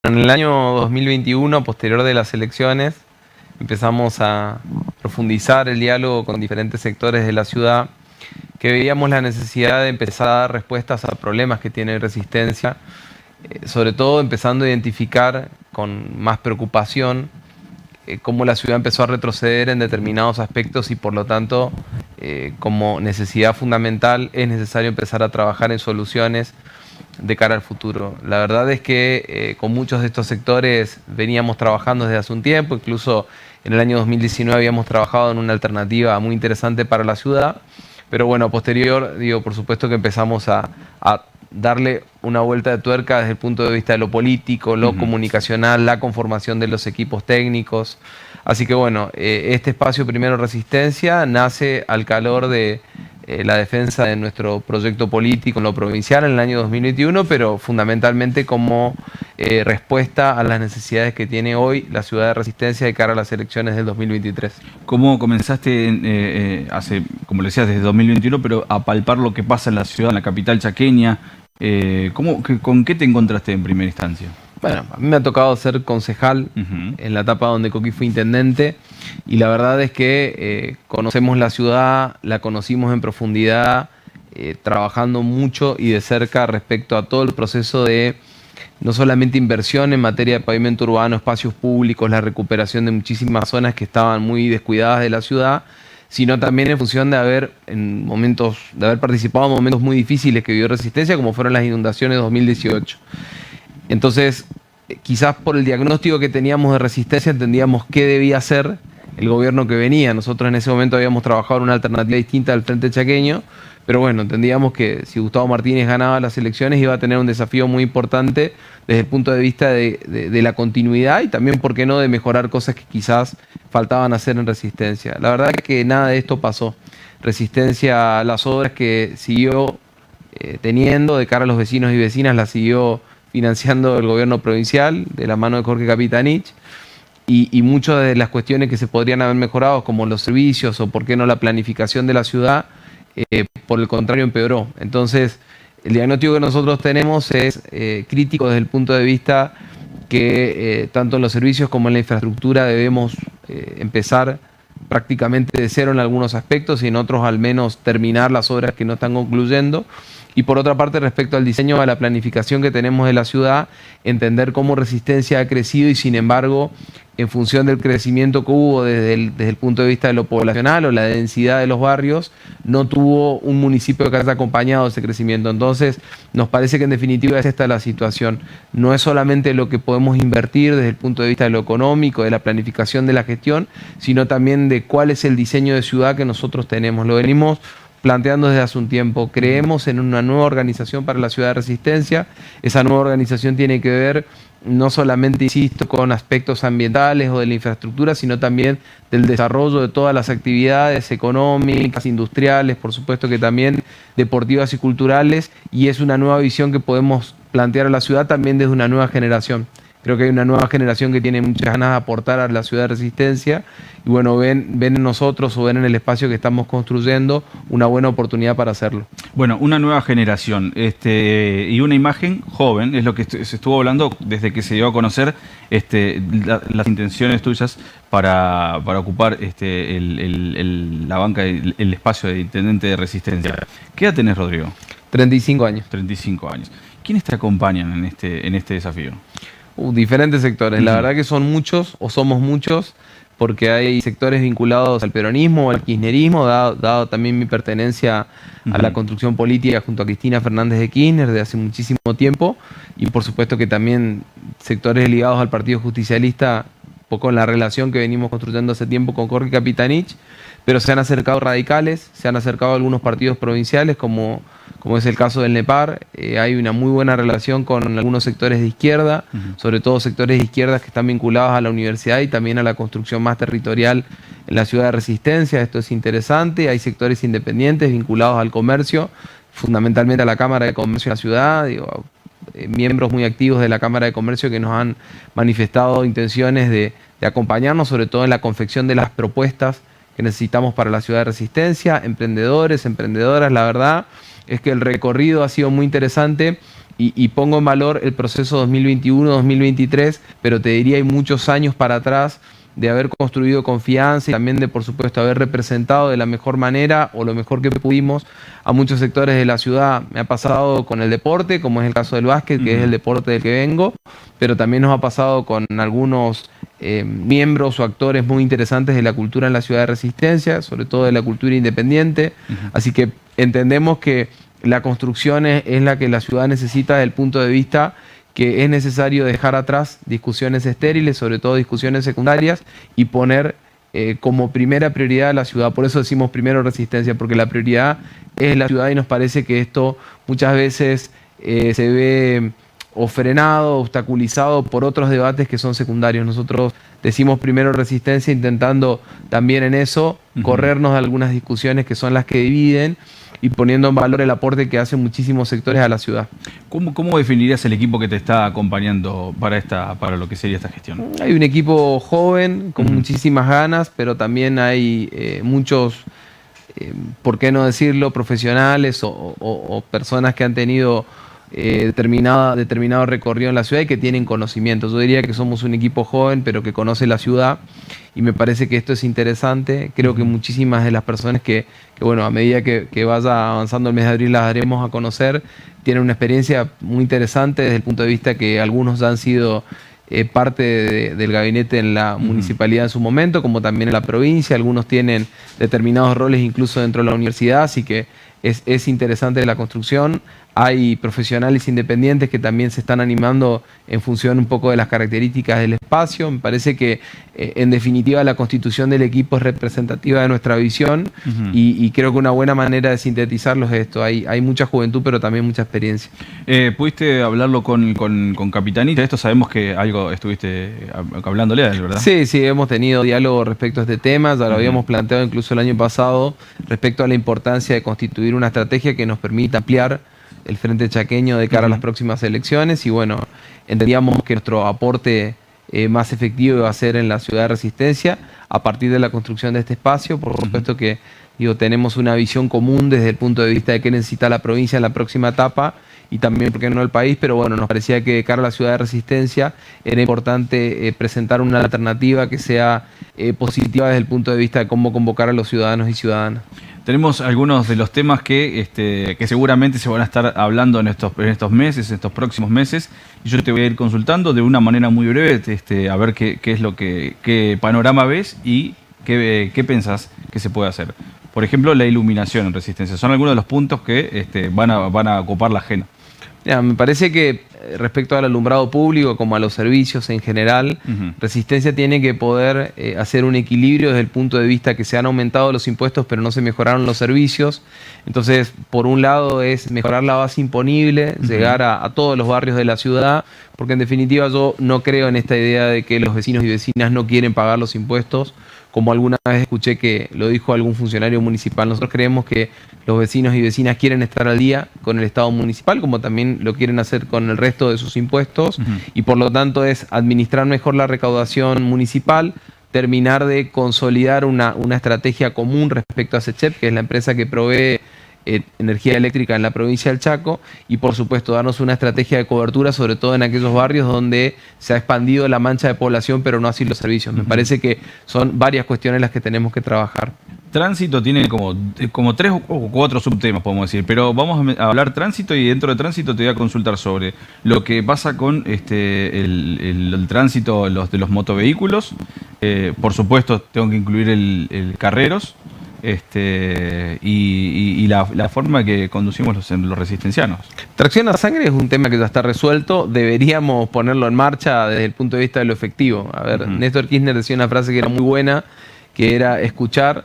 En el año 2021, posterior de las elecciones, empezamos a profundizar el diálogo con diferentes sectores de la ciudad, que veíamos la necesidad de empezar a dar respuestas a problemas que tiene Resistencia, sobre todo empezando a identificar con más preocupación cómo la ciudad empezó a retroceder en determinados aspectos y por lo tanto, como necesidad fundamental, es necesario empezar a trabajar en soluciones de cara al futuro. La verdad es que con muchos de estos sectores veníamos trabajando desde hace un tiempo, incluso en el año 2019 habíamos trabajado en una alternativa muy interesante para la ciudad, pero bueno, posterior, por supuesto que empezamos a darle una vuelta de tuerca desde el punto de vista de lo político, lo comunicacional, la conformación de los equipos técnicos. Así que bueno, este espacio Primero Resistencia nace al calor de la defensa de nuestro proyecto político en lo provincial en el año 2021, pero fundamentalmente como respuesta a las necesidades que tiene hoy la ciudad de Resistencia de cara a las elecciones del 2023. ¿Cómo comenzaste como le decías, desde 2021, pero a palpar lo que pasa en la ciudad, en la capital chaqueña? ¿Con qué te encontraste en primera instancia? Bueno, a mí me ha tocado ser concejal en la etapa donde Coqui fue intendente y la verdad es que conocemos la ciudad, la conocimos en profundidad, trabajando mucho y de cerca respecto a todo el proceso de no solamente inversión en materia de pavimento urbano, espacios públicos, la recuperación de muchísimas zonas que estaban muy descuidadas de la ciudad, sino también en función de haber participado en momentos muy difíciles que vivió Resistencia, como fueron las inundaciones de 2018. Entonces, quizás por el diagnóstico que teníamos de Resistencia entendíamos qué debía hacer el gobierno que venía. Nosotros en ese momento habíamos trabajado en una alternativa distinta al Frente Chaqueño, pero bueno, entendíamos que si Gustavo Martínez ganaba las elecciones iba a tener un desafío muy importante desde el punto de vista de la continuidad y también, ¿por qué no?, de mejorar cosas que quizás faltaban hacer en Resistencia. La verdad es que nada de esto pasó. Resistencia, las obras que siguió teniendo de cara a los vecinos y vecinas, las siguió financiando el gobierno provincial de la mano de Jorge Capitanich y muchas de las cuestiones que se podrían haber mejorado, como los servicios o por qué no la planificación de la ciudad, por el contrario empeoró. Entonces, el diagnóstico que nosotros tenemos es crítico desde el punto de vista que tanto en los servicios como en la infraestructura debemos empezar prácticamente de cero en algunos aspectos y en otros al menos terminar las obras que no están concluyendo. Y por otra parte, respecto al diseño, a la planificación que tenemos de la ciudad, entender cómo Resistencia ha crecido y sin embargo, en función del crecimiento que hubo desde el punto de vista de lo poblacional o la densidad de los barrios, no tuvo un municipio que haya acompañado ese crecimiento. Entonces, nos parece que en definitiva es esta la situación. No es solamente lo que podemos invertir desde el punto de vista de lo económico, de la planificación de la gestión, sino también de cuál es el diseño de ciudad que nosotros tenemos. Lo venimos planteando desde hace un tiempo. Creemos en una nueva organización para la ciudad de Resistencia. Esa nueva organización tiene que ver no solamente, insisto, con aspectos ambientales o de la infraestructura, sino también del desarrollo de todas las actividades económicas, industriales, por supuesto que también deportivas y culturales, y es una nueva visión que podemos plantear a la ciudad también desde una nueva generación. Creo que hay una nueva generación que tiene muchas ganas de aportar a la ciudad de Resistencia y bueno, ven en nosotros o ven en el espacio que estamos construyendo una buena oportunidad para hacerlo. Bueno, una nueva generación y una imagen joven, es lo que se estuvo hablando desde que se dio a conocer las intenciones tuyas para ocupar la banca, el espacio de intendente de Resistencia. ¿Qué edad tenés, Rodrigo? 35 años. 35 años. ¿Quiénes te acompañan en este desafío? Diferentes sectores. La verdad que son muchos o somos muchos porque hay sectores vinculados al peronismo o al kirchnerismo, dado también mi pertenencia a la construcción política junto a Cristina Fernández de Kirchner de hace muchísimo tiempo y por supuesto que también sectores ligados al Partido Justicialista, poco en la relación que venimos construyendo hace tiempo con Jorge Capitanich, pero se han acercado radicales, se han acercado algunos partidos provinciales como es el caso del NEPAR. Hay una muy buena relación con algunos sectores de izquierda, sobre todo sectores de izquierdas que están vinculados a la universidad y también a la construcción más territorial en la ciudad de Resistencia. Esto es interesante. Hay sectores independientes vinculados al comercio, fundamentalmente a la Cámara de Comercio de la ciudad, miembros muy activos de la Cámara de Comercio que nos han manifestado intenciones de acompañarnos, sobre todo en la confección de las propuestas que necesitamos para la ciudad de Resistencia, emprendedores, emprendedoras. La verdad es que el recorrido ha sido muy interesante y pongo en valor el proceso 2021-2023, pero te diría hay muchos años para atrás de haber construido confianza y también de, por supuesto, haber representado de la mejor manera o lo mejor que pudimos a muchos sectores de la ciudad. Me ha pasado con el deporte, como es el caso del básquet, que es el deporte del que vengo, pero también nos ha pasado con algunos miembros o actores muy interesantes de la cultura en la ciudad de Resistencia, sobre todo de la cultura independiente. Así que entendemos que la construcción es la que la ciudad necesita desde el punto de vista que es necesario dejar atrás discusiones estériles, sobre todo discusiones secundarias, y poner como primera prioridad a la ciudad. Por eso decimos primero Resistencia, porque la prioridad es la ciudad y nos parece que esto muchas veces se ve o frenado, obstaculizado por otros debates que son secundarios. Nosotros decimos primero Resistencia, intentando también en eso corrernos de algunas discusiones que son las que dividen y poniendo en valor el aporte que hacen muchísimos sectores a la ciudad. ¿Cómo definirías el equipo que te está acompañando para lo que sería esta gestión? Hay un equipo joven, con muchísimas ganas, pero también hay muchos, ¿por qué no decirlo?, profesionales o personas que han tenido determinado recorrido en la ciudad y que tienen conocimiento. Yo diría que somos un equipo joven, pero que conoce la ciudad, y me parece que esto es interesante. Creo que muchísimas de las personas que bueno, a medida que vaya avanzando el mes de abril las daremos a conocer, tienen una experiencia muy interesante desde el punto de vista que algunos ya han sido parte del gabinete en la municipalidad en su momento, como también en la provincia. Algunos tienen determinados roles incluso dentro de la universidad, así que es interesante la construcción. Hay profesionales independientes que también se están animando en función un poco de las características del espacio. Me parece que en definitiva la constitución del equipo es representativa de nuestra visión y creo que una buena manera de sintetizarlo es esto. Hay mucha juventud, pero también mucha experiencia. ¿Pudiste hablarlo con Capitanita? Esto sabemos que algo estuviste hablándole a él, ¿verdad? Sí, hemos tenido diálogo respecto a este tema. Ya lo habíamos planteado incluso el año pasado respecto a la importancia de constituir una estrategia que nos permita ampliar el Frente Chaqueño de cara a las próximas elecciones, y bueno, entendíamos que nuestro aporte más efectivo iba a ser en la ciudad de Resistencia a partir de la construcción de este espacio. Por supuesto que tenemos una visión común desde el punto de vista de qué necesita la provincia en la próxima etapa y también, por qué no, el país, pero bueno, nos parecía que de cara a la ciudad de Resistencia era importante presentar una alternativa que sea positiva desde el punto de vista de cómo convocar a los ciudadanos y ciudadanas. Tenemos algunos de los temas que seguramente se van a estar hablando en estos meses, en estos próximos meses, y yo te voy a ir consultando de una manera muy breve, a ver qué panorama ves y qué pensás que se puede hacer. Por ejemplo, la iluminación en Resistencia. Son algunos de los puntos que van a ocupar la agenda. Me parece que respecto al alumbrado público como a los servicios en general, Resistencia tiene que poder hacer un equilibrio desde el punto de vista que se han aumentado los impuestos pero no se mejoraron los servicios. Entonces, por un lado es mejorar la base imponible, llegar a todos los barrios de la ciudad, porque en definitiva yo no creo en esta idea de que los vecinos y vecinas no quieren pagar los impuestos, como alguna vez escuché que lo dijo algún funcionario municipal. Nosotros creemos que los vecinos y vecinas quieren estar al día con el Estado municipal, como también lo quieren hacer con el resto de sus impuestos, y por lo tanto es administrar mejor la recaudación municipal, terminar de consolidar una estrategia común respecto a SECHEP, que es la empresa que provee energía eléctrica en la provincia del Chaco, y por supuesto darnos una estrategia de cobertura, sobre todo en aquellos barrios donde se ha expandido la mancha de población pero no así los servicios. Me parece que son varias cuestiones las que tenemos que trabajar. Tránsito tiene como 3 o 4 subtemas, podemos decir, pero vamos a hablar tránsito, y dentro de tránsito te voy a consultar sobre lo que pasa con el tránsito de los motovehículos. Por supuesto tengo que incluir el carreros, y la forma que conducimos los resistencianos. Tracción a sangre es un tema que ya está resuelto. Deberíamos ponerlo en marcha desde el punto de vista de lo efectivo. A ver, Néstor Kirchner decía una frase que era muy buena, que era escuchar,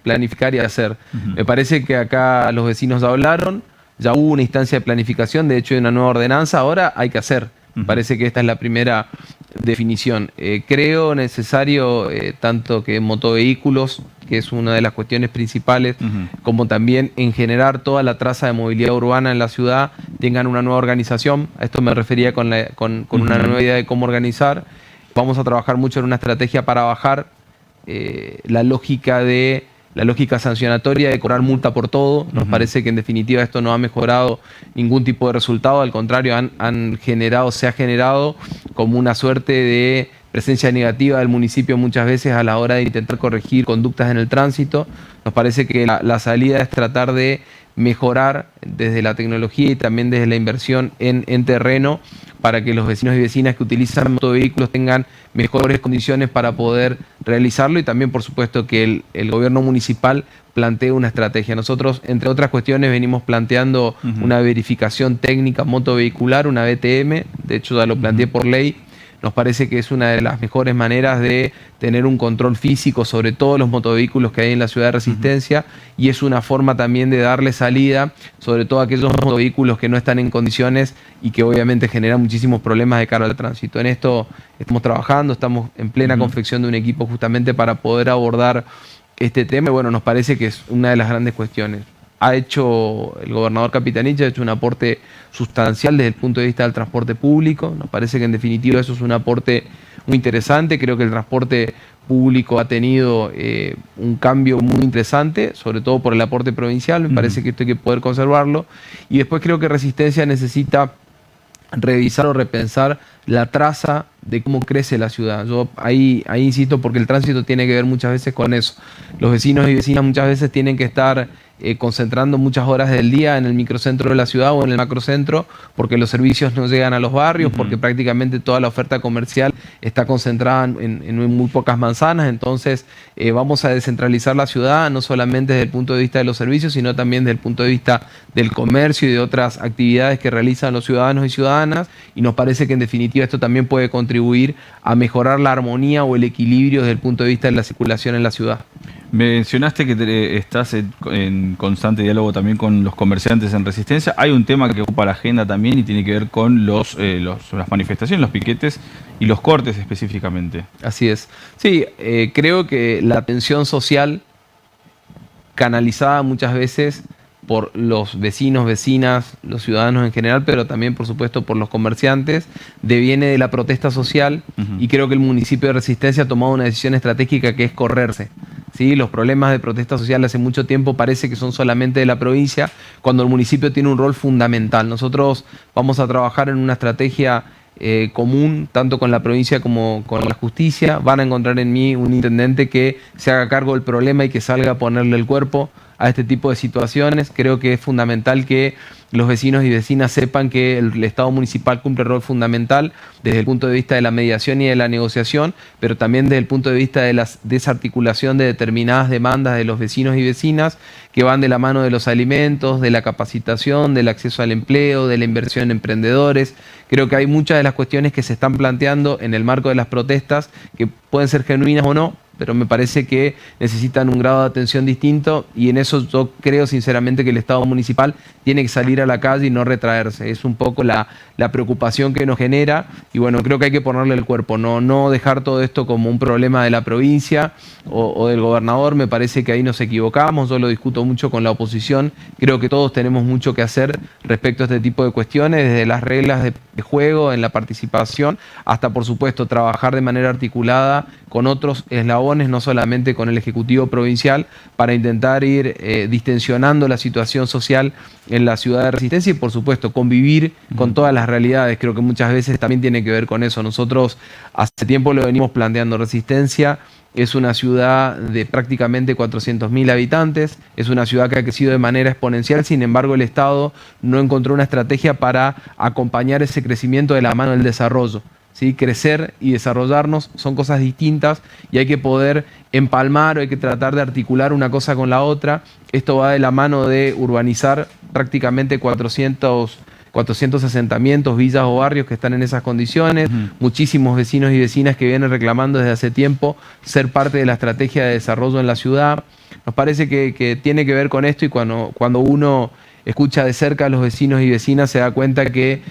planificar y hacer. Me parece que acá los vecinos hablaron, ya hubo una instancia de planificación, de hecho hay una nueva ordenanza, ahora hay que hacer. Me parece que esta es la primera definición. Creo necesario tanto que motovehículos, que es una de las cuestiones principales, como también en generar toda la traza de movilidad urbana en la ciudad, tengan una nueva organización. A esto me refería con una nueva idea de cómo organizar. Vamos a trabajar mucho en una estrategia para bajar la lógica de la lógica sancionatoria de cobrar multa por todo. Nos parece que en definitiva esto no ha mejorado ningún tipo de resultado, al contrario, se ha generado como una suerte de presencia negativa del municipio muchas veces a la hora de intentar corregir conductas en el tránsito. Nos parece que la salida es tratar de mejorar desde la tecnología y también desde la inversión en terreno para que los vecinos y vecinas que utilizan motovehículos tengan mejores condiciones para poder realizarlo, y también, por supuesto, que el gobierno municipal plantee una estrategia. Nosotros, entre otras cuestiones, venimos planteando una verificación técnica motovehicular, una VTM, de hecho ya lo planteé por ley. Nos parece que es una de las mejores maneras de tener un control físico sobre todos los motovehículos que hay en la ciudad de Resistencia, y es una forma también de darle salida sobre todo a aquellos motovehículos que no están en condiciones y que obviamente generan muchísimos problemas de cara al tránsito. En esto estamos trabajando, estamos en plena confección de un equipo justamente para poder abordar este tema, y bueno, nos parece que es una de las grandes cuestiones. El gobernador Capitanich ha hecho un aporte sustancial desde el punto de vista del transporte público. Nos parece que en definitiva eso es un aporte muy interesante. Creo que el transporte público ha tenido un cambio muy interesante, sobre todo por el aporte provincial. Me parece que esto hay que poder conservarlo. Y después creo que Resistencia necesita revisar o repensar la traza de cómo crece la ciudad. Yo ahí insisto, porque el tránsito tiene que ver muchas veces con eso. Los vecinos y vecinas muchas veces tienen que estar concentrando muchas horas del día en el microcentro de la ciudad o en el macrocentro, porque los servicios no llegan a los barrios, porque prácticamente toda la oferta comercial está concentrada en muy pocas manzanas. Entonces vamos a descentralizar la ciudad, no solamente desde el punto de vista de los servicios, sino también desde el punto de vista del comercio y de otras actividades que realizan los ciudadanos y ciudadanas, y nos parece que en definitiva esto también puede contribuir a mejorar la armonía o el equilibrio desde el punto de vista de la circulación en la ciudad. Mencionaste que estás en constante diálogo también con los comerciantes en Resistencia. Hay un tema que ocupa la agenda también y tiene que ver con las manifestaciones, los piquetes y los cortes específicamente. Así es. Sí, creo que la tensión social, canalizada muchas veces por los vecinos, vecinas, los ciudadanos en general, pero también, por supuesto, por los comerciantes, deviene de la protesta social, y creo que el municipio de Resistencia ha tomado una decisión estratégica que es correrse. ¿Sí? Los problemas de protesta social hace mucho tiempo parece que son solamente de la provincia, cuando el municipio tiene un rol fundamental. Nosotros vamos a trabajar en una estrategia común, tanto con la provincia como con la justicia. Van a encontrar en mí un intendente que se haga cargo del problema y que salga a ponerle el cuerpo a este tipo de situaciones. Creo que es fundamental que los vecinos y vecinas sepan que el Estado municipal cumple un rol fundamental desde el punto de vista de la mediación y de la negociación, pero también desde el punto de vista de la desarticulación de determinadas demandas de los vecinos y vecinas que van de la mano de los alimentos, de la capacitación, del acceso al empleo, de la inversión en emprendedores. Creo que hay muchas de las cuestiones que se están planteando en el marco de las protestas que pueden ser genuinas o no, pero me parece que necesitan un grado de atención distinto, y en eso yo creo sinceramente que el Estado municipal tiene que salir a la calle y no retraerse. Es un poco la preocupación que nos genera, y bueno, creo que hay que ponerle el cuerpo, no dejar todo esto como un problema de la provincia o del gobernador. Me parece que ahí nos equivocamos. Yo lo discuto mucho con la oposición. Creo que todos tenemos mucho que hacer respecto a este tipo de cuestiones, desde las reglas de juego en la participación hasta, por supuesto, trabajar de manera articulada con otros eslabones, no solamente con el Ejecutivo Provincial, para intentar ir distensionando la situación social en la ciudad de Resistencia y, por supuesto, convivir con todas las realidades. Creo que muchas veces también tiene que ver con eso. Nosotros hace tiempo lo venimos planteando. Resistencia es una ciudad de prácticamente 400.000 habitantes, es una ciudad que ha crecido de manera exponencial. Sin embargo, el Estado no encontró una estrategia para acompañar ese crecimiento de la mano del desarrollo. ¿Sí? Crecer y desarrollarnos son cosas distintas, y hay que poder empalmar, o hay que tratar de articular una cosa con la otra. Esto va de la mano de urbanizar prácticamente 400 asentamientos, villas o barrios que están en esas condiciones. Muchísimos vecinos y vecinas que vienen reclamando desde hace tiempo ser parte de la estrategia de desarrollo en la ciudad. Nos parece que tiene que ver con esto, y cuando uno escucha de cerca a los vecinos y vecinas se da cuenta que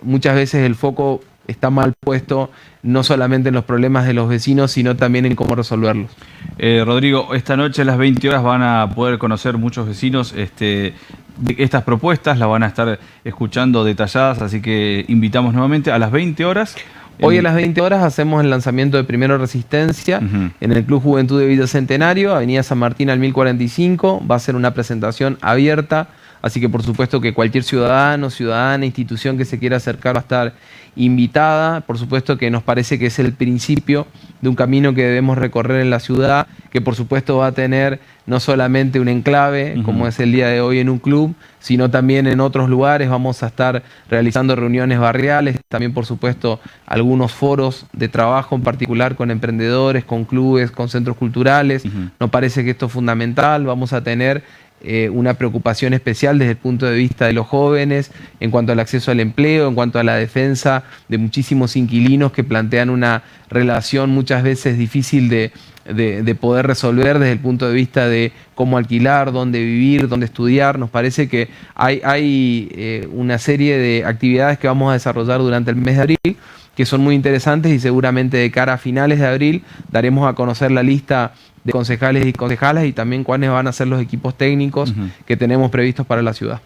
muchas veces el foco está mal puesto, no solamente en los problemas de los vecinos, sino también en cómo resolverlos. Rodrigo, esta noche a las 20 horas van a poder conocer muchos vecinos estas propuestas, las van a estar escuchando detalladas, así que invitamos nuevamente a las 20 horas Hoy a las 20 horas hacemos el lanzamiento de Primero Resistencia en el Club Juventud de Villa Centenario, Avenida San Martín al 1045. Va a ser una presentación abierta, así que por supuesto que cualquier ciudadano, ciudadana, institución que se quiera acercar va a estar invitada. Por supuesto que nos parece que es el principio de un camino que debemos recorrer en la ciudad, que por supuesto va a tener no solamente un enclave, como es el día de hoy en un club, sino también en otros lugares. Vamos a estar realizando reuniones barriales, también por supuesto algunos foros de trabajo, en particular con emprendedores, con clubes, con centros culturales. Nos parece que esto es fundamental. Vamos a tener una preocupación especial desde el punto de vista de los jóvenes en cuanto al acceso al empleo, en cuanto a la defensa de muchísimos inquilinos que plantean una relación muchas veces difícil de poder resolver desde el punto de vista de cómo alquilar, dónde vivir, dónde estudiar. Nos parece que hay una serie de actividades que vamos a desarrollar durante el mes de abril que son muy interesantes, y seguramente de cara a finales de abril daremos a conocer la lista de concejales y concejalas y también cuáles van a ser los equipos técnicos que tenemos previstos para la ciudad.